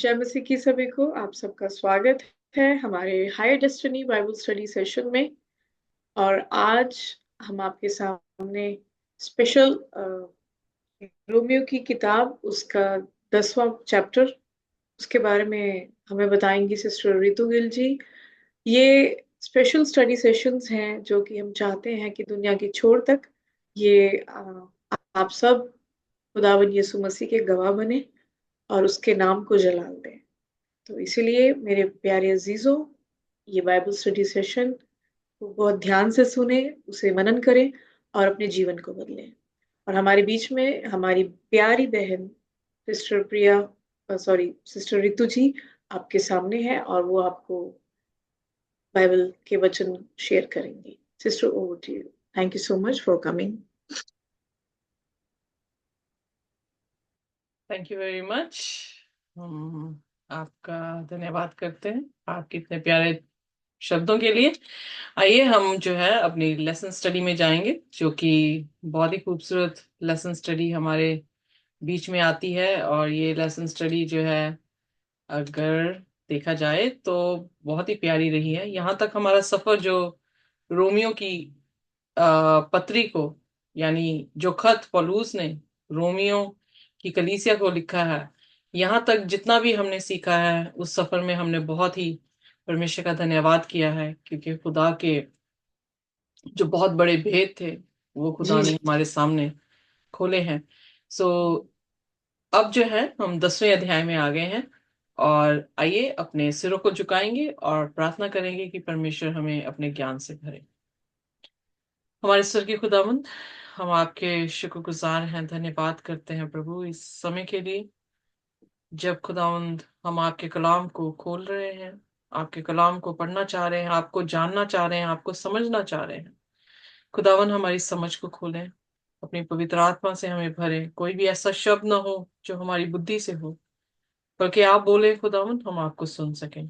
जय मसीह की सभी को आप सबका स्वागत है हमारे higher destiny Bible study session में। और आज हम आपके सामने स्पेशल रोमियो की किताब उसका 10वां चैप्टर उसके बारे में हमें बताएंगी सिस्टर रितु गिल जी। ये स्पेशल स्टडी सेशंस हैं जो कि हम चाहते हैं कि दुनिया की छोर तक ये आप सब खुदावन यीशु मसीह के गवाह बने और उसके नाम को जलाल दें। तो इसीलिए मेरे प्यारे अजीजों, ये बाइबल स्टडी सेशन को बहुत ध्यान से सुने, उसे मनन करें और अपने जीवन को बदलें। और हमारे बीच में हमारी प्यारी बहन सिस्टर प्रिया, सॉरी सिस्टर रितु जी आपके सामने है और वो आपको बाइबल के वचन शेयर करेंगी। Sister, over to you. Thank you so much for coming. Thank you very much. हम आपका धन्यवाद करते हैं आपके इतने प्यारे शब्दों के लिए। आइए हम जो है अपनी लेसन स्टडी में जाएंगे, जो कि बहुत ही खूबसूरत लेसन स्टडी हमारे बीच में आती है। और ये लेसन स्टडी जो है, अगर देखा जाए तो बहुत ही प्यारी रही है। यहाँ तक हमारा सफर जो रोमियो की पत्री को, यानी जो खत पौलुस ने रोमियो की कलीसिया को लिखा है, यहाँ तक जितना भी हमने सीखा है, उस सफर में हमने बहुत ही परमेश्वर का धन्यवाद किया है, क्योंकि खुदा के जो बहुत बड़े भेद थे वो खुदा जी ने जी। हमारे सामने खोले हैं। सो अब जो है हम 10वें अध्याय में आ गए हैं, और आइए अपने सिरों को झुकाएंगे और प्रार्थना करेंगे कि परमेश्वर हमें अपने ज्ञान से भरे। हमारे स्वर की खुदावंद, हम आपके शुक्रगुजार हैं, धन्यवाद करते हैं प्रभु इस समय के लिए, जब खुदावंद हम आपके कलाम को खोल रहे हैं, आपके कलाम को पढ़ना चाह रहे हैं, आपको जानना चाह रहे हैं, आपको समझना चाह रहे हैं। खुदावन हमारी समझ को खोलें, अपनी पवित्र आत्मा से हमें भरें। कोई भी ऐसा शब्द ना हो जो हमारी बुद्धि से हो, बल्कि आप बोले खुदावन, हम आपको सुन सकें।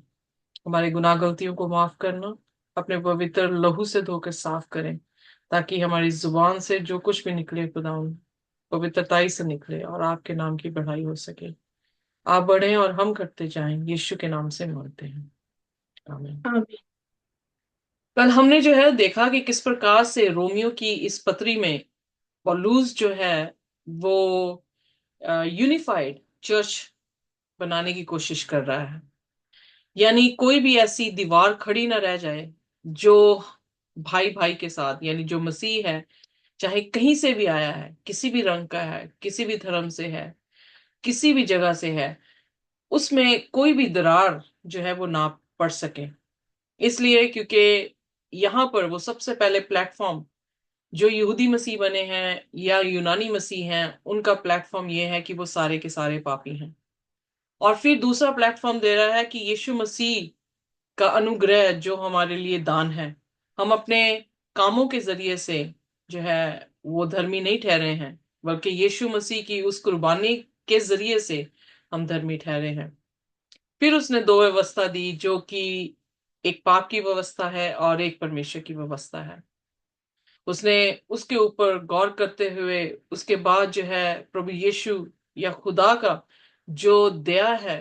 हमारे गुनाह गलतियों को माफ करना, अपने पवित्र लहू से धोकर साफ करें, ताकि हमारी जुबान से जो कुछ भी निकले खुदावन पवित्रताई से निकले और आपके नाम की बढ़ाई हो सके। आप बढ़े और हम करते जाएं, यीशु के नाम से मांगते हैं, आमीन। आमीन। कल हमने जो है देखा कि किस प्रकार से रोमियो की इस पत्री में पौलुस जो है वो यूनिफाइड चर्च बनाने की कोशिश कर रहा है। यानी कोई भी ऐसी दीवार खड़ी ना रह जाए जो भाई भाई के साथ, यानी जो मसीह है, चाहे कहीं से भी आया है, किसी भी रंग का है, किसी भी धर्म से है, किसी भी जगह से है, उसमें कोई भी दरार जो है वो ना पड़ सके। इसलिए क्योंकि यहाँ पर वो सबसे पहले प्लेटफॉर्म, जो यहूदी मसीह बने हैं या यूनानी मसीह हैं, उनका प्लेटफॉर्म ये है कि वो सारे के सारे पापी हैं। और फिर दूसरा प्लेटफॉर्म दे रहा है कि यीशु मसीह का अनुग्रह जो हमारे लिए दान है, हम अपने कामों के जरिए से जो है वो धर्मी नहीं ठहरे हैं, बल्कि यीशु मसीह की उस कुर्बानी के जरिए से हम धर्मी ठहरे हैं। फिर उसने दो व्यवस्था दी, जो कि एक पाप की व्यवस्था है और एक परमेश्वर की व्यवस्था है। उसने उसके ऊपर गौर करते हुए उसके बाद जो है प्रभु यीशु या खुदा का जो दया है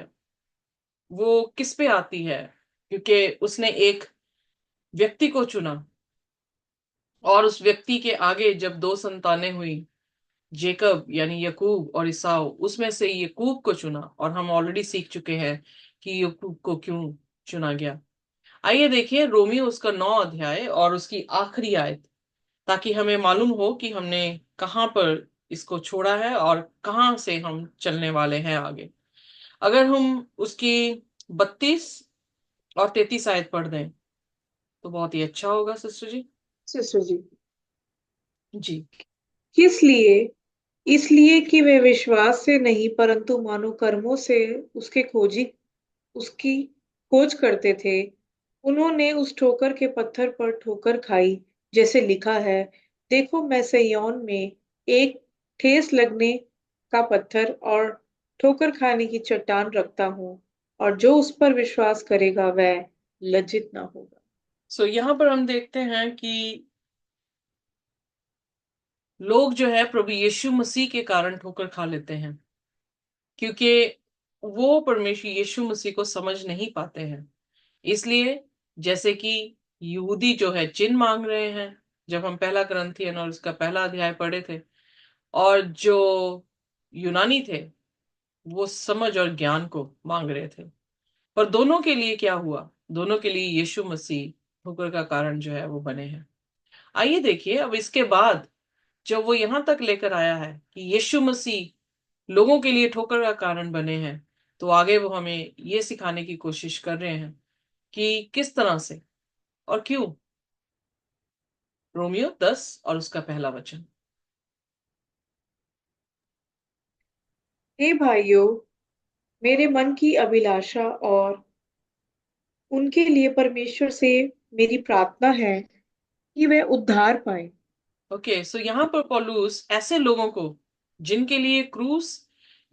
वो किस पे आती है, क्योंकि उसने एक व्यक्ति को चुना, और उस व्यक्ति के आगे जब दो संतानें हुई, जेकब यानी यकूब और ईसाऊ, उसमें से यकूब को चुना। और हम ऑलरेडी सीख चुके हैं कि यकूब को क्यों चुना गया। आइए देखिए रोमियो उसका 9 अध्याय और उसकी आखिरी आयत, ताकि हमें मालूम हो कि हमने कहाँ पर इसको छोड़ा है और कहाँ से हम चलने वाले हैं आगे। अगर हम उसकी 32 और 33 आयत पढ़ दें तो बहुत ही अच्छा होगा सिस्टर जी। सिस्टर जी। जी। किस लिए? इसलिए कि वे विश्वास से नहीं परंतु मानो कर्मों से उसके खोजी उसकी खोज करते थे। उन्होंने उस ठोकर के पत्थर पर ठोकर खाई, जैसे लिखा है, देखो मैं सिय्योन में एक ठेस लगने का पत्थर और ठोकर खाने की चट्टान रखता हूँ, और जो उस पर विश्वास करेगा वह लज्जित ना होगा। सो यहाँ पर हम देखते हैं कि लोग जो है प्रभु यीशु मसीह के कारण ठोकर खा लेते हैं, क्योंकि वो परमेश्वर यीशु मसीह को समझ नहीं पाते हैं। इसलिए जैसे कि यहूदी जो है चिन्ह मांग रहे हैं, जब हम पहला करंथियन और उसका पहला अध्याय पढ़े थे, और जो यूनानी थे वो समझ और ज्ञान को मांग रहे थे। पर दोनों के लिए क्या हुआ? दोनों के लिए यीशु मसीह ठोकर का कारण जो है वो बने हैं। आइए देखिए, अब इसके बाद जब वो यहां तक लेकर आया है कि यीशु मसीह लोगों के लिए ठोकर का कारण बने हैं, तो आगे वो हमें ये सिखाने की कोशिश कर रहे हैं कि किस तरह से और क्यों। रोमियो 10 और उसका पहला वचन। हे भाइयों, मेरे मन की अभिलाषा और उनके लिए परमेश्वर से मेरी प्रार्थना है कि वे उद्धार पाए। ओके, सो यहाँ पर पौलुस ऐसे लोगों को जिनके लिए क्रूस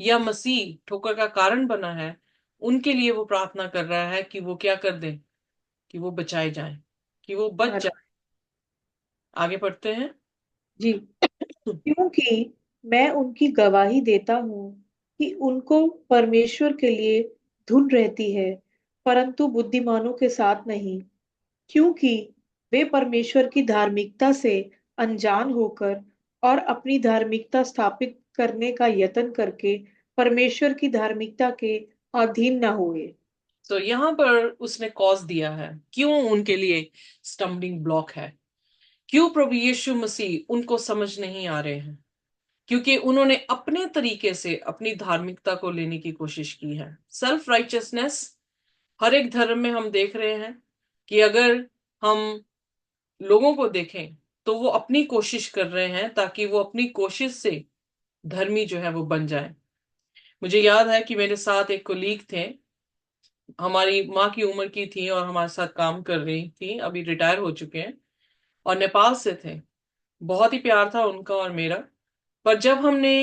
या मसीह ठोकर का कारण बना है, उनके लिए वो प्रार्थना कर रहा है कि वो क्या कर दें, कि वो बचाए जाएं, कि वो बच उद्धार जाए। आगे पढ़ते हैं। जी, क्योंकि मैं उनकी गवाही देता हूँ कि उनको परमेश्वर के लिए धुन रहती है, परंतु बुद्धिमानों के साथ नहीं, क्योंकि वे परमेश्वर की धार्मिकता से अनजान होकर और अपनी धार्मिकता स्थापित करने का यत्न करके परमेश्वर की धार्मिकता के अधीन न हुए। तो यहाँ पर उसने कॉज दिया है क्यों उनके लिए स्टम्बलिंग ब्लॉक है, क्यों प्रभु यीशु मसीह उनको समझ नहीं आ रहे हैं। क्योंकि उन्होंने अपने तरीके से अपनी धार्मिकता को लेने की कोशिश की है। सेल्फ राइचियसनेस हर एक धर्म में हम देख रहे हैं कि अगर हम लोगों को देखें तो वो अपनी कोशिश कर रहे हैं ताकि वो अपनी कोशिश से धर्मी जो है वो बन जाए। मुझे याद है कि मेरे साथ एक कोलीग थे, हमारी माँ की उम्र की थी और हमारे साथ काम कर रही थी, अभी रिटायर हो चुके हैं, और नेपाल से थे। बहुत ही प्यार था उनका और मेरा। पर जब हमने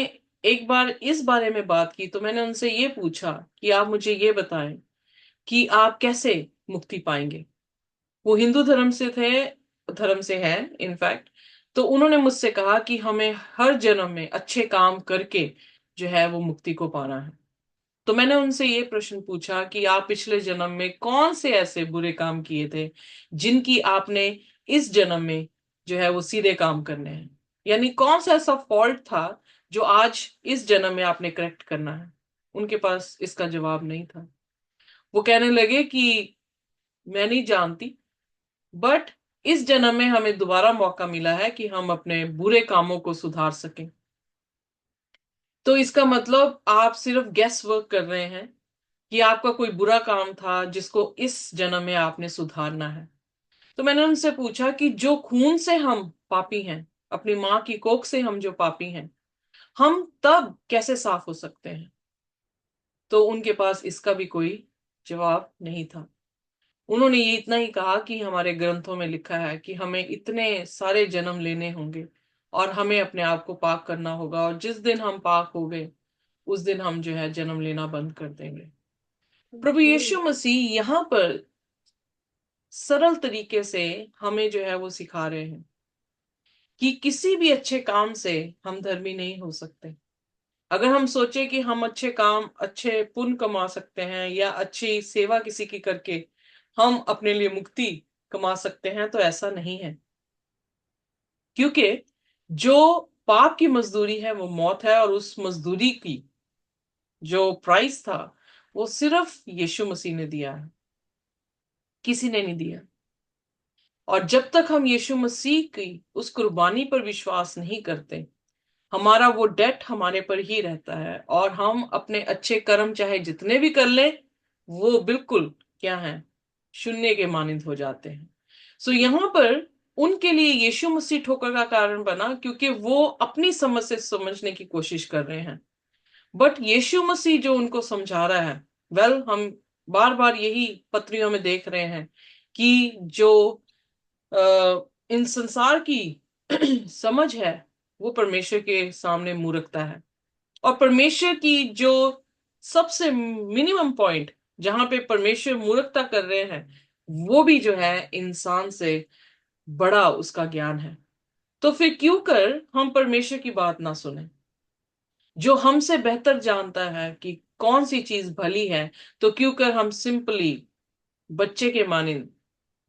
एक बार इस बारे में बात की तो मैंने उनसे ये पूछा कि आप मुझे ये बताएं कि आप कैसे मुक्ति पाएंगे। वो हिंदू धर्म से थे, धर्म से हैं इनफैक्ट। तो उन्होंने मुझसे कहा कि हमें हर जन्म में अच्छे काम करके जो है वो मुक्ति को पाना है। तो मैंने उनसे ये प्रश्न पूछा कि आप पिछले जन्म में कौन से ऐसे बुरे काम किए थे जिनकी आपने इस जन्म में जो है वो सीधे काम करने हैं, यानी कौन सा ऐसा फॉल्ट था जो आज इस जन्म में आपने करेक्ट करना है। उनके पास इसका जवाब नहीं था। वो कहने लगे कि मैं नहीं जानती, बट इस जन्म में हमें दोबारा मौका मिला है कि हम अपने बुरे कामों को सुधार सकें। तो इसका मतलब आप सिर्फ गेस वर्क कर रहे हैं कि आपका कोई बुरा काम था जिसको इस जन्म में आपने सुधारना है। तो मैंने उनसे पूछा कि जो खून से हम पापी हैं, अपनी माँ की कोख से हम जो पापी हैं, हम तब कैसे साफ हो सकते हैं। तो उनके पास इसका भी कोई जवाब नहीं था। उन्होंने ये इतना ही कहा कि हमारे ग्रंथों में लिखा है कि हमें इतने सारे जन्म लेने होंगे और हमें अपने आप को पाक करना होगा, और जिस दिन हम पाक हो गए उस दिन हम जो है जन्म लेना बंद कर देंगे। प्रभु ओके। यीशु मसीह यहाँ पर सरल तरीके से हमें जो है वो सिखा रहे हैं कि किसी भी अच्छे काम से हम धर्मी नहीं हो सकते। अगर हम सोचे कि हम अच्छे काम, अच्छे पुण्य कमा सकते हैं या अच्छी सेवा किसी की करके हम अपने लिए मुक्ति कमा सकते हैं, तो ऐसा नहीं है। क्योंकि जो पाप की मजदूरी है वो मौत है, और उस मजदूरी की जो प्राइस था वो सिर्फ यीशु मसीह ने दिया है, किसी ने नहीं दिया। और जब तक हम यीशु मसीह की उस कुर्बानी पर विश्वास नहीं करते, हमारा वो डेट हमारे पर ही रहता है, और हम अपने अच्छे कर्म चाहे जितने भी कर लें, वो बिल्कुल क्या है, शून्य के मानिंद हो जाते हैं। सो यहाँ पर उनके लिए यीशु मसीह ठोकर का कारण बना क्योंकि वो अपनी समझ से समझने की कोशिश कर रहे हैं। बट यीशु मसीह जो उनको समझा रहा है, वेल हम बार बार यही पत्रियों में देख रहे हैं कि जो इन संसार की समझ है वो परमेश्वर के सामने मूर्खता है। और परमेश्वर की जो सबसे मिनिमम पॉइंट जहां पे परमेश्वर मूर्खता कर रहे हैं, वो भी जो है इंसान से बड़ा उसका ज्ञान है। तो फिर क्यों कर हम परमेश्वर की बात ना सुने। जो हमसे बेहतर जानता है कि कौन सी चीज भली है, तो क्यों कर हम सिंपली बच्चे के मानिंद,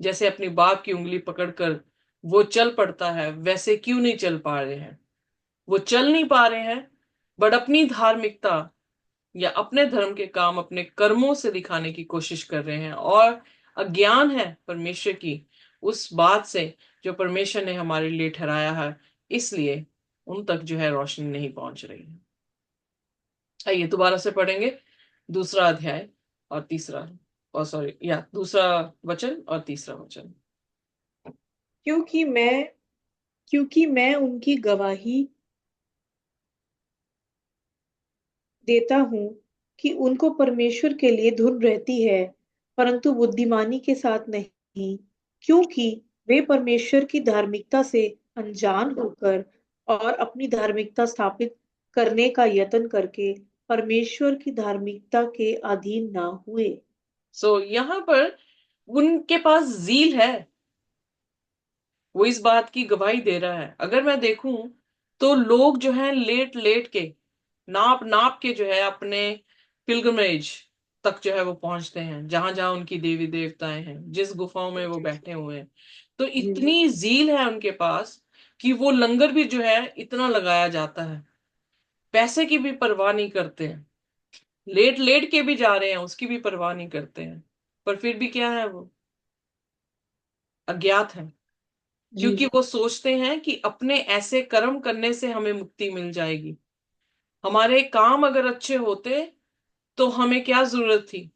जैसे अपनी बाप की उंगली पकड़कर वो चल पड़ता है, वैसे क्यों नहीं चल पा रहे हैं। वो चल नहीं पा रहे हैं, बट अपनी धार्मिकता या अपने धर्म के काम अपने कर्मों से दिखाने की कोशिश कर रहे हैं, और अज्ञान है परमेश्वर की उस बात से जो परमेश्वर ने हमारे लिए ठहराया है, इसलिए उन तक जो है रोशनी नहीं पहुंच रही है। आइए दोबारा से पढ़ेंगे दूसरा अध्याय और तीसरा, और सॉरी या दूसरा वचन और तीसरा वचन। क्योंकि मैं क्योंकि मैं उनकी गवाही देता हूँ कि उनको परमेश्वर के लिए धुन रहती है, परंतु बुद्धिमानी के साथ नहीं, क्योंकि वे परमेश्वर की धार्मिकता से अनजान होकर और अपनी धार्मिकता स्थापित करने का यत्न करके परमेश्वर की धार्मिकता के अधीन ना हुए। सो यहाँ पर उनके पास जील है, वो इस बात की गवाही दे रहा है। अगर मैं देखूं तो लोग जो है लेट लेट के, नाप नाप के जो है अपने पिलग्रमेज तक जो है वो पहुंचते हैं, जहां जहां उनकी देवी देवताएं हैं, जिस गुफाओं में वो बैठे हुए हैं। तो जी इतनी जील है उनके पास कि वो लंगर भी जो है इतना लगाया जाता है, पैसे की भी परवाह नहीं करते हैं, लेट लेट के भी जा रहे हैं उसकी भी परवाह नहीं करते हैं। पर फिर भी क्या है, वो अज्ञात है, जी क्योंकि वो सोचते हैं कि अपने ऐसे कर्म करने से हमें मुक्ति मिल जाएगी। हमारे काम अगर अच्छे होते तो हमें क्या जरूरत थी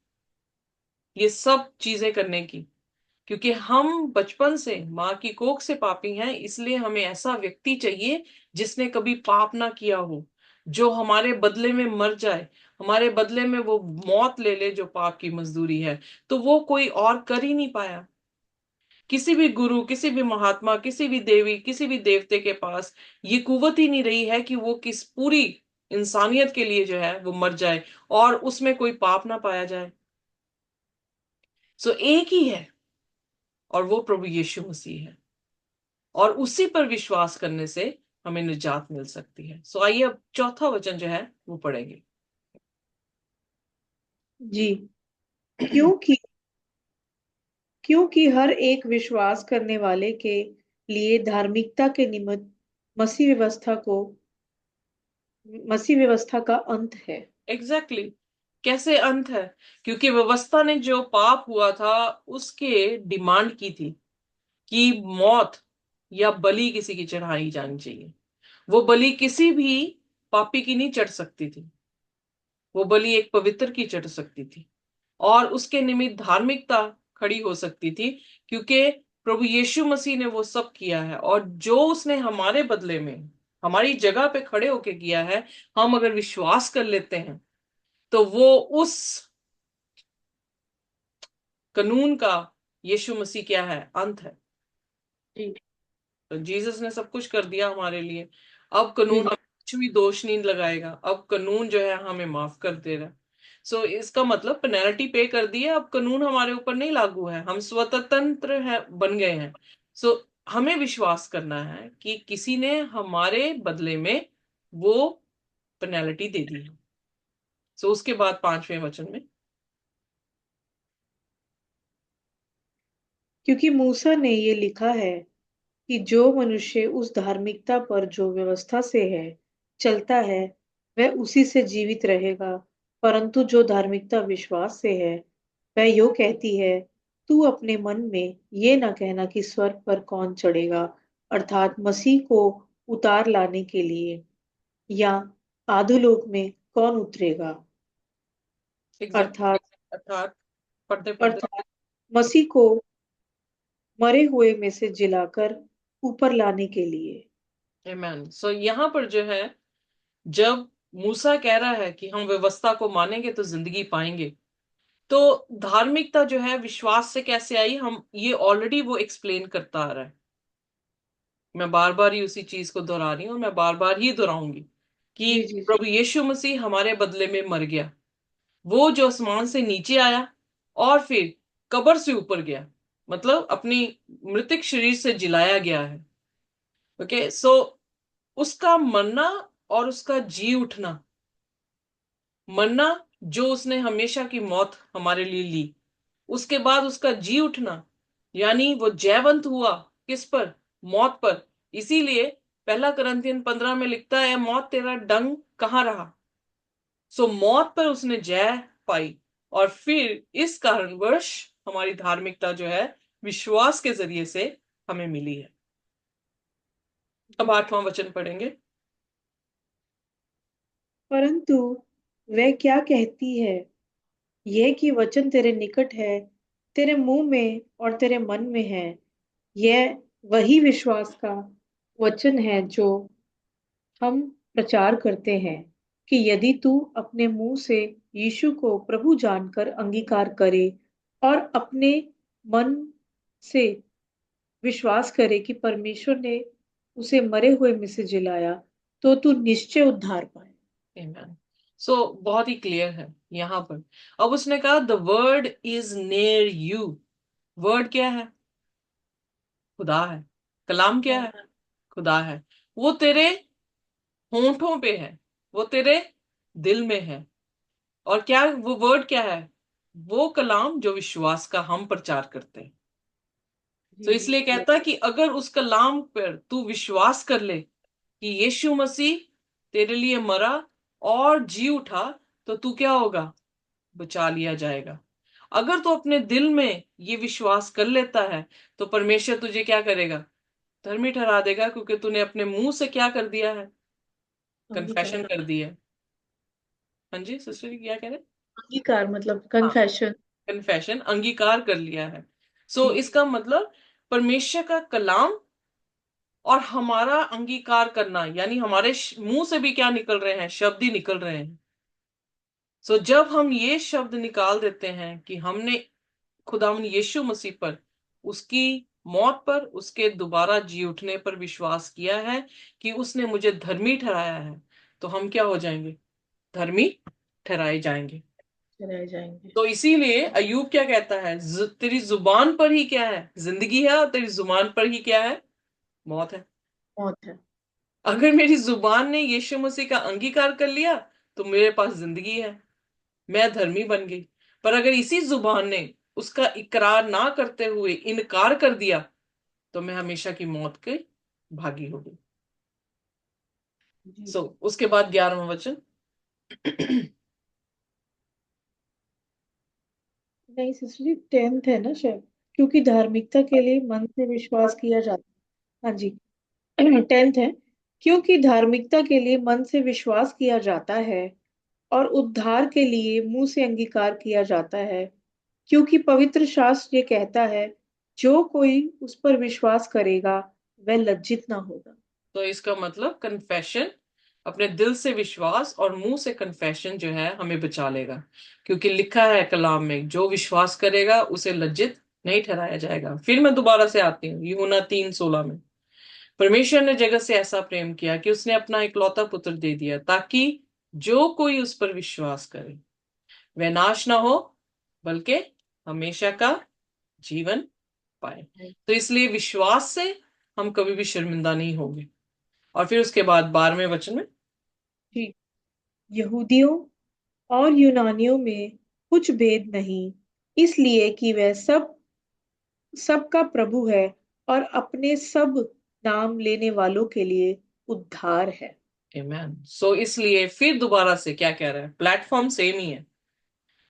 ये सब चीजें करने की, क्योंकि हम बचपन से माँ की कोख से पापी हैं, इसलिए हमें ऐसा व्यक्ति चाहिए जिसने कभी पाप ना किया हो, जो हमारे बदले में मर जाए, हमारे बदले में वो मौत ले ले जो पाप की मजदूरी है। तो वो कोई और कर ही नहीं पाया। किसी भी गुरु, किसी भी महात्मा, किसी भी देवी, किसी भी देवते के पास ये कुवत ही नहीं रही है कि वो किस पूरी इंसानियत के लिए जो है वो मर जाए और उसमें कोई पाप ना पाया जाए। सो एक ही है, और वो प्रभु यीशु मसीह है, और उसी पर विश्वास करने से हमें निजात मिल सकती है। सो आइए अब चौथा वचन जो है वो पढ़ेंगे। जी। क्योंकि क्योंकि हर एक विश्वास करने वाले के लिए धार्मिकता के निमित्त मसीह व्यवस्था का अंत है। Exactly exactly. कैसे अंत है? क्योंकि व्यवस्था ने जो पाप हुआ था उसके डिमांड की थी कि मौत या बलि किसी की चढ़ाई जानी चाहिए। वो बलि किसी भी पापी की नहीं चढ़ सकती थी, वो बलि एक पवित्र की चढ़ सकती थी, और उसके निमित्त धार्मिकता खड़ी हो सकती थी, क्योंकि प्रभु यीशु मसीह ने वो सब किया है, और जो उसने हमारे बदले में हमारी जगह पे खड़े होके किया है, हम अगर विश्वास कर लेते हैं तो वो उस कानून का यीशु मसीह क्या है, अंत है। जी तो जीसस ने सब कुछ कर दिया हमारे लिए। अब कानून जी हमें कुछ भी दोष नहीं लगाएगा, अब कानून जो है हमें माफ कर दे रहा है। सो इसका मतलब पेनल्टी पे कर दी है, अब कानून हमारे ऊपर नहीं लागू है, हम स्वतंत्र है बन गए हैं। सो हमें विश्वास करना है कि किसी ने हमारे बदले में वो पेनल्टी दे दी है। सो उसके बाद पांचवें वचन में, क्योंकि मूसा ने ये लिखा है कि जो मनुष्य उस धार्मिकता पर जो व्यवस्था से है चलता है, वह उसी से जीवित रहेगा। परंतु जो धार्मिकता विश्वास से है, वह यो कहती है, तू अपने मन में ये न कहना कि स्वर्ग पर कौन चढ़ेगा, अर्थात मसीह को उतार लाने के लिए, या आधोलोक में कौन उतरेगा, एग्जैक्टली, अर्थात अर्थात पढ़ते पढ़ते, अर्थात मसीह को मरे हुए में से जिलाकर ऊपर लाने के लिए। आमेन। सो यहाँ पर जो है, जब मूसा कह रहा है कि हम व्यवस्था को मानेंगे तो जिंदगी पाएंगे, तो धार्मिकता जो है विश्वास से कैसे आई, हम ये ऑलरेडी वो एक्सप्लेन करता आ रहा है। मैं बार बार ही उसी चीज को दोहरा रही हूँ, और मैं बार बार ही दोहराऊंगी कि जी जी जी प्रभु यीशु मसीह हमारे बदले में मर गया, वो जो आसमान से नीचे आया और फिर कब्र से ऊपर गया, मतलब अपनी मृतिक शरीर से जिलाया गया है। ओके, सो उसका मरना और उसका जी उठना, मरना जो उसने हमेशा की मौत हमारे लिए ली, उसके बाद उसका जी उठना, यानी वो जयवंत हुआ किस पर? मौत पर। इसीलिए पहला करंथियन 15 में लिखता है, मौत तेरा डंग कहाँ रहा। सो मौत पर उसने जय पाई, और फिर इस कारणवश हमारी धार्मिकता जो है विश्वास के जरिए से हमें मिली है। अब 8वां वचन पढ़ेंगे। परंतु वह क्या कहती है, यह कि वचन तेरे निकट है, तेरे मुंह में और तेरे मन में है। यह वही विश्वास का वचन है जो हम प्रचार करते हैं, कि यदि तू अपने मुंह से यीशु को प्रभु जानकर अंगीकार करे और अपने मन से विश्वास करे कि परमेश्वर ने उसे मरे हुए में से जिलाया, तो तू निश्चय उद्धार पाए। Amen. सो बहुत ही क्लियर है यहां पर। अब उसने कहा the word is near you. Word क्या है? खुदा है। कलाम क्या है? खुदा है। वो तेरे होंठों पे है, वो तेरे दिल में है। और क्या वो वर्ड क्या है? वो कलाम जो विश्वास का हम प्रचार करते हैं। तो जी इसलिए कहता है कि अगर उस कलाम पर तू विश्वास कर ले कि यीशु मसीह तेरे लिए मरा और जी उठा, तो तू क्या होगा? बचा लिया जाएगा। अगर तू अपने दिल में ये विश्वास कर लेता है, तो परमेश्वर तुझे क्या करेगा? धर्मी ठहरा देगा, क्योंकि तूने अपने मुंह से क्या कर दिया है? कन्फेशन अंगीकार। कर दिया है। हाँ जी सिस्टर जी, क्या कह रहे? अंगीकार मतलब हाँ, कन्फेशन। कन्फेशन, अंगीकार कर लिया है। सो जी। इसका मतलब परमेश्वर का कलाम और हमारा अंगीकार करना, यानी हमारे मुंह से भी क्या निकल रहे हैं? शब्द ही निकल रहे हैं। सो जब हम ये शब्द निकाल देते हैं कि हमने खुदावन यीशु मसीह पर, उसकी मौत पर, उसके दोबारा जी उठने पर विश्वास किया है कि उसने मुझे धर्मी ठहराया है, तो हम क्या हो जाएंगे? धर्मी ठहराए जाएंगे। रह जाएंगे। तो इसीलिए अयूब क्या कहता है, तेरी जुबान पर ही क्या है? जिंदगी है, और तेरी जुबान पर ही क्या है? मौत है। मौत है। अगर मेरी जुबान ने यीशु मसीह का अंगीकार कर लिया, तो मेरे पास जिंदगी है, मैं धर्मी बन गई। पर अगर इसी जुबान ने उसका इकरार ना करते हुए इनकार कर दिया, तो मैं हमेशा की मौत के भागी हो गई। जी। उसके बाद 11वां वचन। नहीं सिस्टर जी, 10th है ना शायद। क्योंकि धार्मिकता के लिए मन से विश्वास किया जाता। हाँ जी। 10th है। क्योंकि धार्मिकता के लिए मन से विश्वास किया जाता है और उद्धार के लिए मुंह से अंगीकार किया जाता है। क्योंकि पवित्र शास्त्र ये कहता है, जो कोई उस पर विश्वास करेगा वह लज्जित ना होगा। तो इसका मतलब कन्फेशन, अपने दिल से विश्वास और मुंह से कन्फेशन जो है हमें बचा लेगा। क्योंकि लिखा है कलाम में, जो विश्वास करेगा उसे लज्जित नहीं ठहराया जाएगा। फिर मैं दोबारा से आती हूँ यूहन्ना 3:16 में। परमेश्वर ने जगत से ऐसा प्रेम किया कि उसने अपना इकलौता पुत्र दे दिया, ताकि जो कोई उस पर विश्वास करे वह नाश ना हो, बल्कि हमेशा का जीवन पाए। तो इसलिए विश्वास से हम कभी भी शर्मिंदा नहीं होंगे। और फिर उसके बाद 12वें वचन में, जी। यहूदियों और यूनानियों में कुछ भेद नहीं, इसलिए कि वह सब सबका प्रभु है और अपने सब नाम लेने वालों के लिए उद्धार है। आमेन। इसलिए फिर दोबारा से क्या कह रहा है? प्लेटफॉर्म सेम ही है,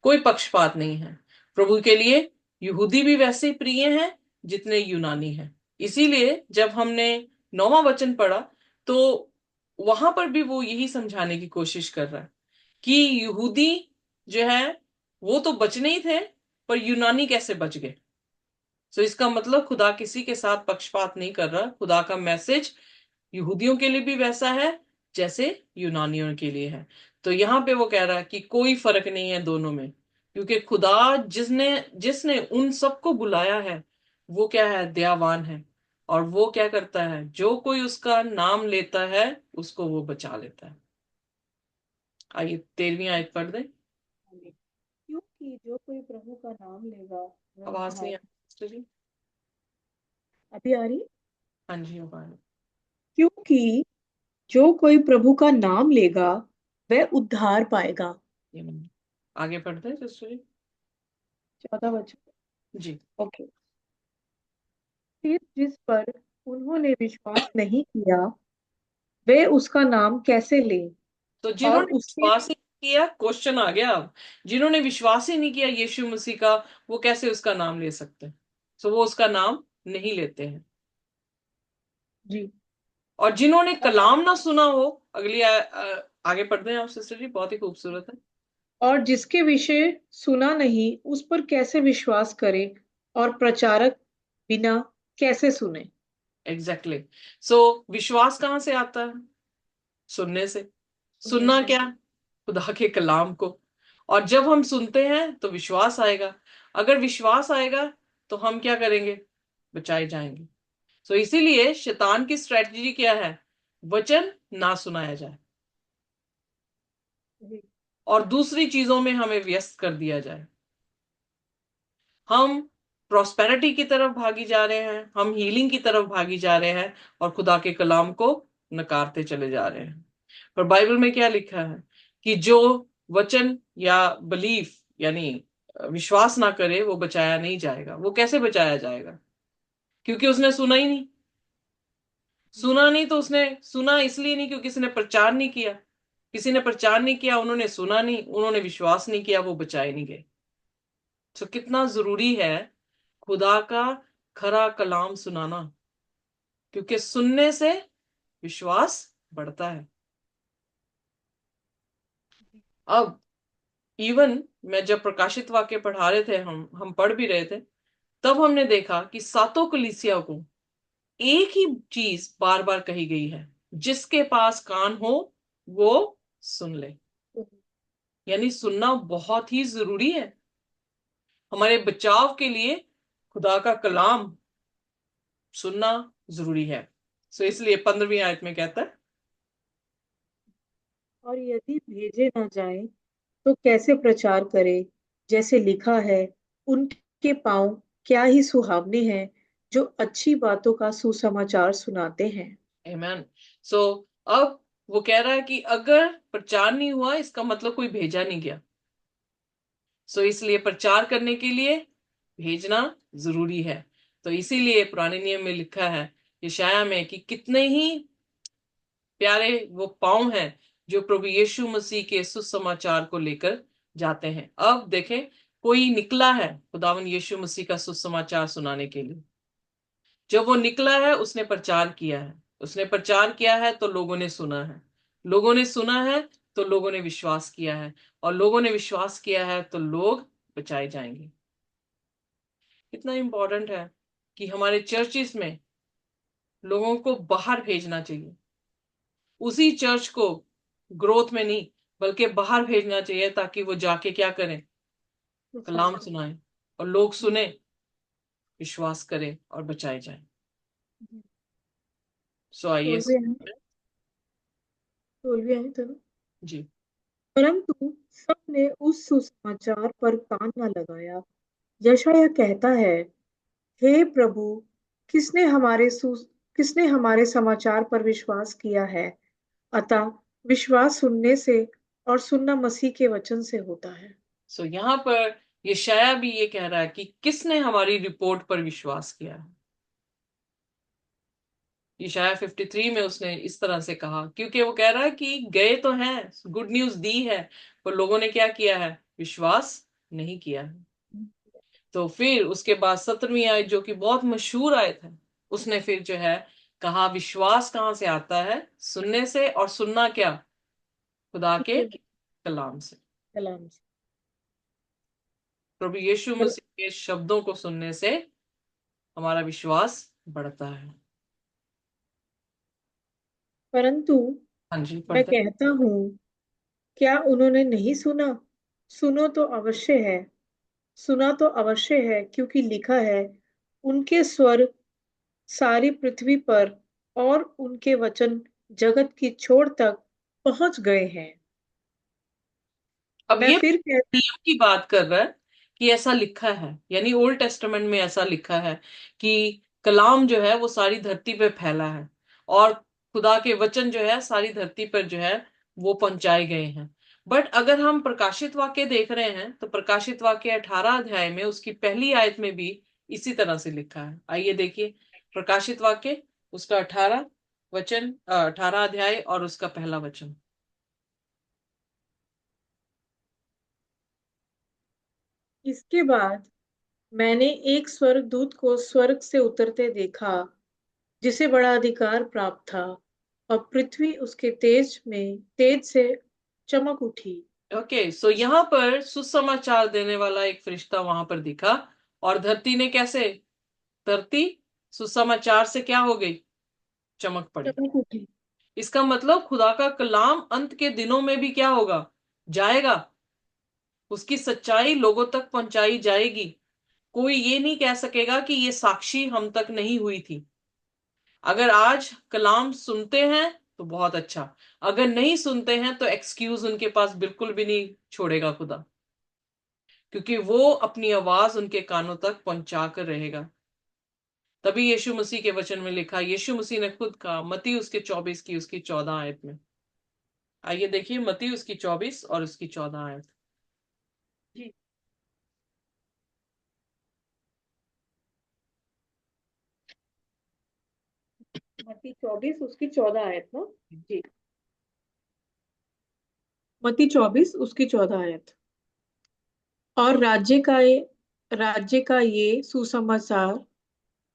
कोई पक्षपात नहीं है। प्रभु के लिए यहूदी भी वैसे ही प्रिय हैं जितने यूनानी हैं। इसीलिए जब हमने 9वां वचन पढ़ा, तो वहां पर भी वो यही समझाने की कोशिश कर रहा है कि यहूदी जो है वो तो बचने ही थे, पर यूनानी कैसे बच गए। इसका मतलब खुदा किसी के साथ पक्षपात नहीं कर रहा। खुदा का मैसेज यहूदियों के लिए भी वैसा है जैसे यूनानियों के लिए है। तो यहाँ पे वो कह रहा है कि कोई फर्क नहीं है दोनों में, क्योंकि खुदा जिसने जिसने उन सबको बुलाया है, वो क्या है? दयावान है। और वो क्या करता है? जो कोई उसका नाम लेता है, उसको वो बचा लेता है। आइए 13वीं आयत पढ़ दें। क्योंकि जो कोई प्रभु का नाम लेगा वह आवाज नहीं उद्धार। आ रही जी। अभी आ रही है? हाँ जी, अब आ रही। क्योंकि जो कोई प्रभु का नाम लेगा वह उद्धार पाएगा। ये मैंने आगे पढ़ते हैं सिस्टर जी। 14 वचन। जी। ओके। फिर जिस पर उन्होंने विश्वास नहीं किया वे उसका नाम कैसे ले तो और जिन्होंने उसके। विश्वास ही नहीं किया, क्वेश्चन आ गया अब, जिन्होंने विश्वास ही नहीं किया यीशु मसीह का, वो कैसे उसका नाम ले सकते हैं? तो वो उसका नाम नहीं लेते हैं। जी। और जिन्होंने कलाम ना सुना हो, आगे पढ़ते हैं आप सिस्टर जी, बहुत ही खूबसूरत है। और जिसके विषय सुना नहीं उस पर कैसे विश्वास करे और प्रचारक बिना कैसे सुने। एग्जैक्टली। सो विश्वास कहाँ से आता है? सुनने से। सुनने सुनना से। क्या? खुदा के कलाम को। और जब हम सुनते हैं तो विश्वास आएगा। अगर विश्वास आएगा तो हम क्या करेंगे? बचाए जाएंगे। तो इसीलिए शैतान की स्ट्रेटजी क्या है? वचन ना सुनाया जाए जी। और दूसरी चीजों में हमें व्यस्त कर दिया जाए। हम प्रॉस्पेरिटी की तरफ भागी जा रहे हैं, हम हीलिंग की तरफ भागी जा रहे हैं, और खुदा के कलाम को नकारते चले जा रहे हैं। पर बाइबल में क्या लिखा है कि जो वचन या बिलीफ यानी विश्वास ना करे वो बचाया नहीं जाएगा। वो कैसे बचाया जाएगा? क्योंकि उसने सुना ही नहीं। सुना नहीं तो उसने सुना इसलिए नहीं क्योंकि किसी ने प्रचार नहीं किया। किसी ने प्रचार नहीं किया, उन्होंने सुना नहीं, उन्होंने विश्वास नहीं किया, वो बचाए नहीं गए। तो कितना जरूरी है खुदा का खरा कलाम सुनाना, क्योंकि सुनने से विश्वास बढ़ता है। अब इवन मैं जब प्रकाशित वाक्य पढ़ा रहे थे, हम पढ़ भी रहे थे, तब हमने देखा कि सातों कलीसिया को एक ही चीज बार बार कही गई है, जिसके पास कान हो वो सुन ले। यानी सुनना बहुत ही जरूरी है हमारे बचाव के लिए। खुदा का कलाम सुनना जरूरी है। सो इसलिए 15वीं आयत में कहता है, और यदि भेजे न जाए तो कैसे प्रचार करे। जैसे लिखा है, उनके पांव क्या ही सुहावने हैं जो अच्छी बातों का सुसमाचार सुनाते हैं। आमेन। सो अब वो कह रहा है कि अगर प्रचार नहीं हुआ इसका मतलब कोई भेजा नहीं गया। सो इसलिए प्रचार करने के लिए भेजना जरूरी है। तो इसीलिए पुराने नियम में लिखा है यशाया में कि कितने ही प्यारे वो पांव हैं जो प्रभु यीशु मसीह के सुसमाचार को लेकर जाते हैं। अब देखें, कोई निकला है खुदावन यीशु मसीह का सुसमाचार सुनाने के लिए। जब वो निकला है उसने प्रचार किया है। उसने प्रचार किया है तो लोगों ने सुना है। लोगों ने सुना है तो लोगों ने विश्वास किया है। और लोगों ने विश्वास किया है तो लोग बचाए जाएंगे। कितना इंपॉर्टेंट है कि हमारे चर्चिस में लोगों को बाहर भेजना चाहिए। उसी चर्च को ग्रोथ में नहीं बल्कि बाहर भेजना चाहिए, ताकि वो जाके क्या करें? कलाम सुसमाचार। सुनाएं और लोग सुने, विश्वास करें और बचाए जाएं। सो आइए। 16 तो ना। जी। परंतु सबने उस सुसमाचार पर कान न लगाया। यशायाह कहता है, हे प्रभु, किसने हमारे सु किसने हमारे समाचार पर विश्वास किया है। अतः विश्वास सुनने से और सुनना मसीह के वचन से होता है। सो यहाँ पर यशायाह भी ये कह रहा है कि किसने हमारी रिपोर्ट पर विश्वास किया है। यशायाह 53 में उसने इस तरह से कहा, क्योंकि वो कह रहा है कि गए तो हैं, गुड न्यूज दी है, पर लोगों ने क्या किया है? विश्वास नहीं किया है। तो फिर उसके बाद 17वीं आयत जो कि बहुत मशहूर आयत है, उसने फिर जो है कहा विश्वास कहाँ से आता है? सुनने से। और सुनना क्या? खुदा के कलाम से। कलाम से। प्रभु यीशु पर- मसीह के शब्दों को सुनने से हमारा विश्वास बढ़ता है। परंतु हाँ जी, मैं पढ़ते कहता हूँ, क्या उन्होंने नहीं सुना। सुनो तो अवश्य है। सुना तो अवश्य है, क्योंकि लिखा है, उनके स्वर सारी पृथ्वी पर और उनके वचन जगत की छोर तक पहुंच गए हैं। अब मैं ये फिर कह नियम की बात कर रहा है कि ऐसा लिखा है, यानी ओल्ड टेस्टामेंट में ऐसा लिखा है कि कलाम जो है वो सारी धरती पे फैला है। और खुदा के वचन जो है सारी धरती पर जो है वो पहुंचाए गए हैं। बट अगर हम प्रकाशित वाक्य देख रहे हैं तो प्रकाशित वाक्य 18 अध्याय में उसकी पहली आयत में भी इसी तरह से लिखा है। आइए देखिए प्रकाशित वाक्य उसका 18 अध्याय और उसका पहला वचन। इसके बाद मैंने एक स्वर्गदूत को स्वर्ग से उतरते देखा, जिसे बड़ा अधिकार प्राप्त था, और पृथ्वी उसके तेज से चमक उठी। ओके, सो यहाँ पर सुसमाचार देने वाला एक फरिश्ता वहां पर दिखा, और धरती ने कैसे, धरती सुसमाचार से क्या हो गई, चमक पड़ी। चमक उठी। इसका मतलब खुदा का कलाम अंत के दिनों में भी क्या होगा, जाएगा, उसकी सच्चाई लोगों तक पहुंचाई जाएगी। कोई ये नहीं कह सकेगा कि ये साक्षी हम तक नहीं हुई थी। अगर आज कलाम सुनते हैं तो बहुत अच्छा, अगर नहीं सुनते हैं तो एक्सक्यूज उनके पास बिल्कुल भी नहीं छोड़ेगा खुदा, क्योंकि वो अपनी आवाज उनके कानों तक पहुंचा कर रहेगा। तभी यीशु मसीह के वचन में लिखा, यीशु मसीह ने खुद कहा मत्ती उसके 24 की उसकी 14 आयत में। आइए देखिए मत्ती उसकी 24 और उसकी 14 आयत। जी। मत्ती 24 उसकी 14 आयत ना। जी। मत्ती 24 उसकी 14 आयत। और राज्य का ये सुसमाचार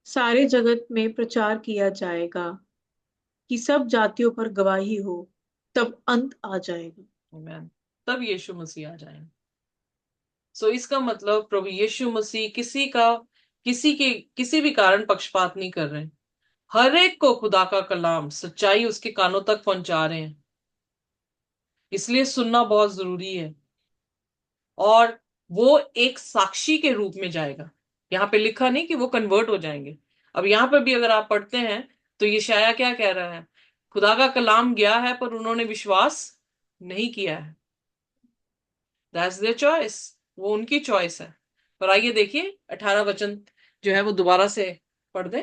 सारे जगत में प्रचार किया जाएगा, कि सब जातियों पर गवाही हो, तब अंत आ जाएगा। आमीन। तब यीशु मसीह आ जाएंगे। सो इसका मतलब प्रभु यीशु मसीह किसी भी कारण पक्षपात नहीं कर रहे, हर एक को खुदा का कलाम सच्चाई उसके कानों तक पहुंचा रहे हैं। इसलिए सुनना बहुत जरूरी है। और वो एक साक्षी के रूप में जाएगा। यहाँ पे लिखा नहीं कि वो कन्वर्ट हो जाएंगे। अब यहाँ पे भी अगर आप पढ़ते हैं तो यशायाह क्या कह रहा है, खुदा का कलाम गया है पर उन्होंने विश्वास नहीं किया है। दैट्स देयर चॉइस, वो उनकी चॉइस है। पर आइए देखिए 18 वचन जो है वो दोबारा से पढ़ दे।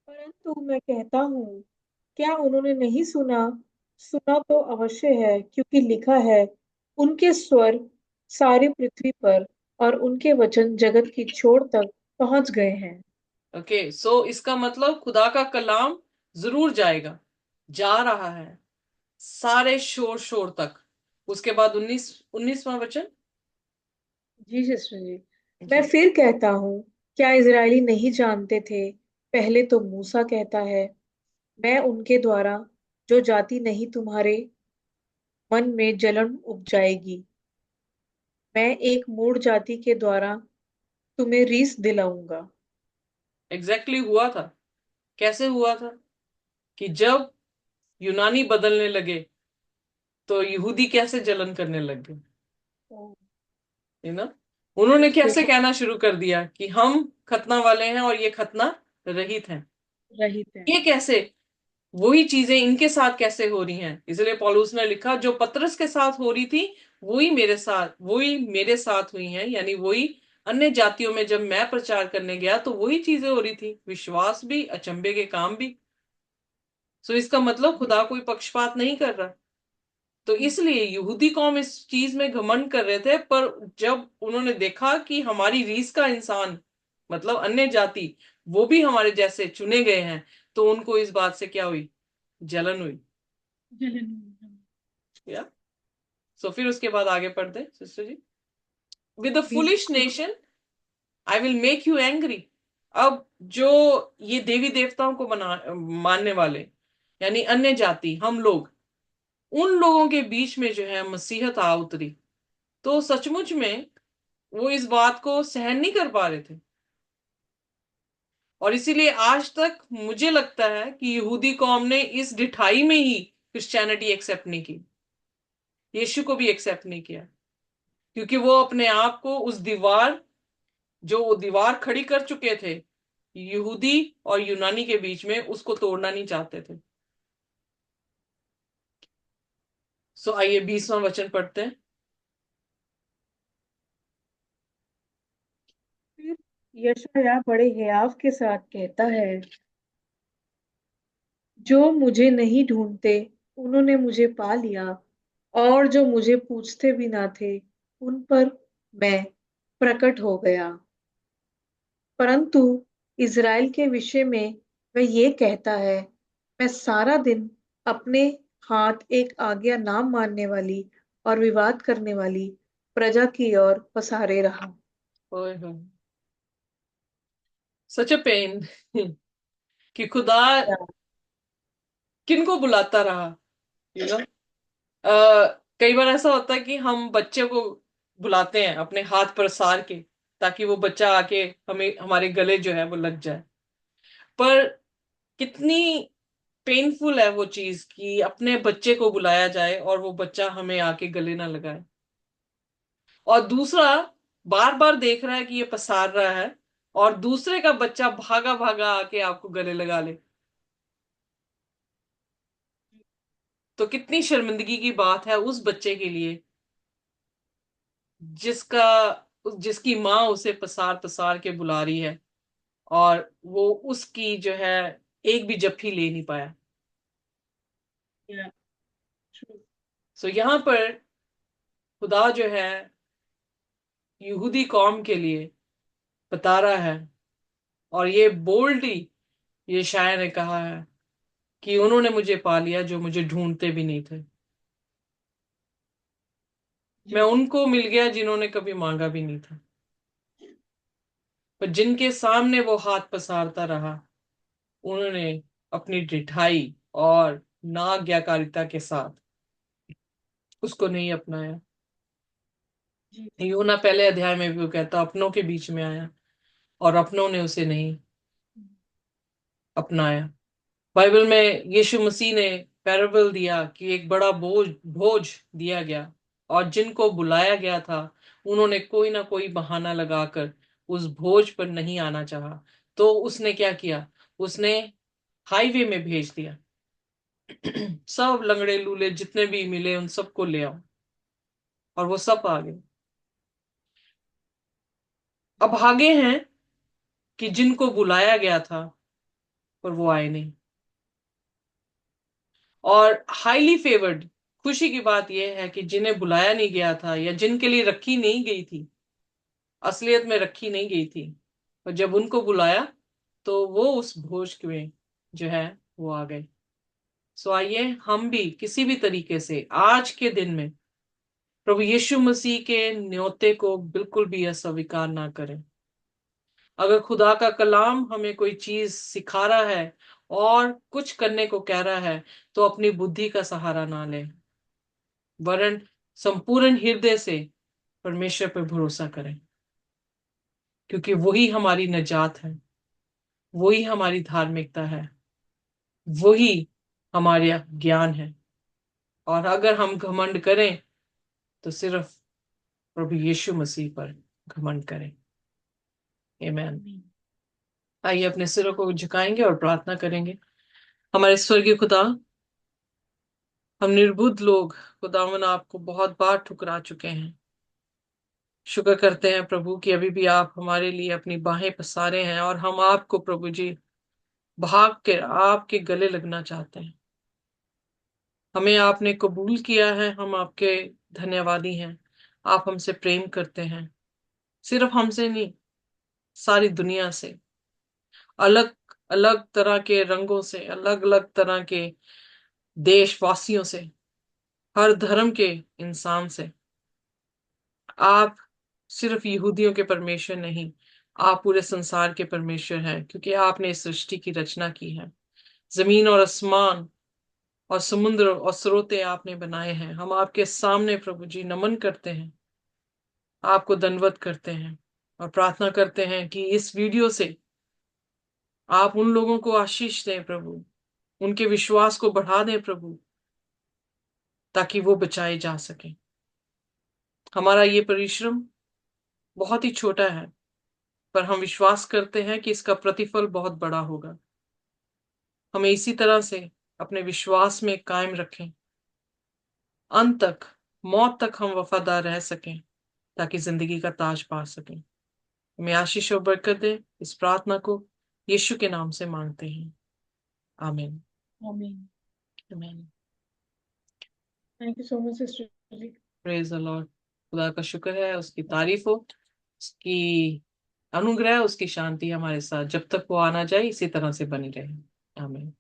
परंतु मैं कहता हूँ, क्या उन्होंने नहीं सुना? सुना तो अवश्य है, क्योंकि लिखा है, उनके स्वर सारी पृथ्वी पर, और उनके वचन जगत की छोर तक पहुंच गए हैं। ओके, सो इसका मतलब खुदा का कलाम जरूर जाएगा, जा रहा है सारे शोर शोर तक। उसके बाद 19वां वचन। जी सिस्टर जी। मैं जी। फिर कहता हूँ, क्या इजरायली नहीं जानते थे? पहले तो मूसा कहता है, मैं उनके द्वारा जो जाति नहीं तुम्हारे मन में जलन उपजाएगी, मैं एक मूढ़ जाति के द्वारा तुम्हें रीस दिलाऊंगा। एग्जैक्टली हुआ था। कैसे हुआ था कि जब यूनानी बदलने लगे तो यहूदी कैसे जलन करने लग गए, ओ, है ना। उन्होंने उसके कैसे कहना शुरू कर दिया कि हम खतना वाले हैं और ये खतना रहित हैं। रहित है। ये कैसे, वही चीजें इनके साथ कैसे हो रही हैं। इसलिए पौलुस ने लिखा जो पतरस के साथ हो रही थी वही मेरे साथ हुई हैं, यानी वही अन्य जातियों में जब मैं प्रचार करने गया तो वही चीजें हो रही थी, विश्वास भी अचंभे के काम भी। सो इसका मतलब खुदा कोई पक्षपात नहीं कर रहा। तो इसलिए यहूदी कौम इस चीज में घमंड कर रहे थे, पर जब उन्होंने देखा कि हमारी रीस का इंसान मतलब अन्य जाति वो भी हमारे जैसे चुने गए हैं, तो उनको इस बात से क्या हुई, जलन हुई। जलन। या सो फिर उसके बाद आगे पढ़ते सिस्टर जी। विद द बीस। Foolish nation I will make you angry. अब जो ये देवी देवताओं को मानने वाले यानी अन्य जाति हम लोग, उन लोगों के बीच में जो है मसीहत आ उतरी, तो सचमुच में वो इस बात को सहन नहीं कर पा रहे थे। और इसीलिए आज तक मुझे लगता है कि यहूदी कौम ने इस ढिठाई में ही क्रिश्चियनिटी एक्सेप्ट नहीं की, यीशु को भी एक्सेप्ट नहीं किया, क्योंकि वो अपने आप को उस दीवार, जो वो दीवार खड़ी कर चुके थे यहूदी और यूनानी के बीच में, उसको तोड़ना नहीं चाहते थे। सो आइए 20वां वचन पढ़ते हैं। फिर यशायाह बड़े हियाव के साथ कहता है, जो मुझे नहीं ढूंढते उन्होंने मुझे पा लिया, और जो मुझे पूछते भी ना थे उन पर मैं प्रकट हो गया। परंतु इज़राइल के विषय में वह ये कहता है, मैं सारा दिन अपने हाथ एक आज्ञा ना मानने वाली और विवाद करने वाली प्रजा की ओर पसारे रहा। ओए होए, सच अ पेन कि खुदा किनको बुलाता रहा, यू नो। कई बार ऐसा होता है कि हम बच्चे को बुलाते हैं अपने हाथ पर सार के, ताकि वो बच्चा आके हमें हमारे गले जो है वो लग जाए। पर कितनी पेनफुल है वो चीज कि अपने बच्चे को बुलाया जाए और वो बच्चा हमें आके गले ना लगाए। और दूसरा बार बार देख रहा है कि ये पसार रहा है, और दूसरे का बच्चा भागा भागा आके आपको गले लगा ले। तो कितनी शर्मिंदगी की बात है उस बच्चे के लिए जिसका जिसकी माँ उसे पसार पसार के बुला रही है, और वो उसकी जो है एक भी जप्फी ले नहीं पाया। Yeah, true. सो यहाँ पर खुदा जो है यहूदी कौम के लिए बता रहा है, और ये बोल्डली ये शायर ने कहा है कि उन्होंने मुझे पा लिया जो मुझे ढूंढते भी नहीं थे। मैं जी, उनको मिल गया जिन्होंने कभी मांगा भी नहीं था, पर जिनके सामने वो हाथ पसारता रहा उन्होंने अपनी ढिठाई और नाज्ञाकारिता के साथ उसको नहीं अपनाया। जी, यूना पहले अध्याय में भी वो कहता अपनों के बीच में आया और अपनों ने उसे नहीं अपनाया। बाइबल में यीशु मसीह ने पैराबल दिया कि एक बड़ा बोझ भोज दिया गया, और जिनको बुलाया गया था उन्होंने कोई ना कोई बहाना लगाकर उस भोज पर नहीं आना चाहा। तो उसने क्या किया, उसने हाईवे में भेज दिया सब लंगड़े लूले जितने भी मिले उन सबको ले आओ, और वो सब आ गए। अब आगे हैं कि जिनको बुलाया गया था पर वो आए नहीं। और हाईली फेवर्ड, खुशी की बात यह है कि जिन्हें बुलाया नहीं गया था या जिनके लिए रखी नहीं गई थी, असलियत में रखी नहीं गई थी, और जब उनको बुलाया तो वो उस भोज में जो है वो आ गए। सो आइए हम भी किसी भी तरीके से आज के दिन में प्रभु यीशु मसीह के न्योते को बिल्कुल भी अस्वीकार ना करें। अगर खुदा का कलाम हमें कोई चीज सिखा रहा है और कुछ करने को कह रहा है, तो अपनी बुद्धि का सहारा ना लें, वरन संपूर्ण हृदय से परमेश्वर पर भरोसा करें, क्योंकि वही हमारी निजात है, वही हमारी धार्मिकता है, वही हमारा ज्ञान है। और अगर हम घमंड करें तो सिर्फ प्रभु यीशु मसीह पर घमंड करें। आमीन। आमीन। आइए अपने सिरों को झुकाएंगे और प्रार्थना करेंगे। हमारे स्वर्गीय खुदा, हम निर्बुद्ध लोग खुदावन आपको बहुत बार ठुकरा चुके हैं। शुक्र करते हैं प्रभु कि अभी भी आप हमारे लिए अपनी बाहें पसारे हैं, और हम आपको प्रभु जी भाग के आपके गले लगना चाहते हैं। हमें आपने कबूल किया है, हम आपके धन्यवादी हैं। आप हमसे प्रेम करते हैं, सिर्फ हमसे नहीं, सारी दुनिया से, अलग अलग तरह के रंगों से, अलग अलग तरह के देशवासियों से, हर धर्म के इंसान से। आप सिर्फ यहूदियों के परमेश्वर नहीं, आप पूरे संसार के परमेश्वर हैं, क्योंकि आपने इस सृष्टि की रचना की है। जमीन और आसमान और समुद्र और स्रोते आपने बनाए हैं। हम आपके सामने प्रभु जी नमन करते हैं, आपको दंडवत करते हैं, और प्रार्थना करते हैं कि इस वीडियो से आप उन लोगों को आशीष दें प्रभु, उनके विश्वास को बढ़ा दें प्रभु, ताकि वो बचाए जा सके। हमारा ये परिश्रम बहुत ही छोटा है, पर हम विश्वास करते हैं कि इसका प्रतिफल बहुत बड़ा होगा। हमें इसी तरह से अपने विश्वास में कायम रखें, अंत तक, मौत तक हम वफादार रह सकें, ताकि जिंदगी का ताज पा सकें। हमें आशीष और बरकत दे। इस प्रार्थना को यीशु के नाम से मांगते हैं, आमीन। आमीन। आमीन। Thank you so much sister ji. Praise the lord. खुदा का शुक्र है, उसकी तारीफ हो, उसकी अनुग्रह, उसकी शांति हमारे साथ जब तक वो आना जाए इसी तरह से बनी रहे। आमीन।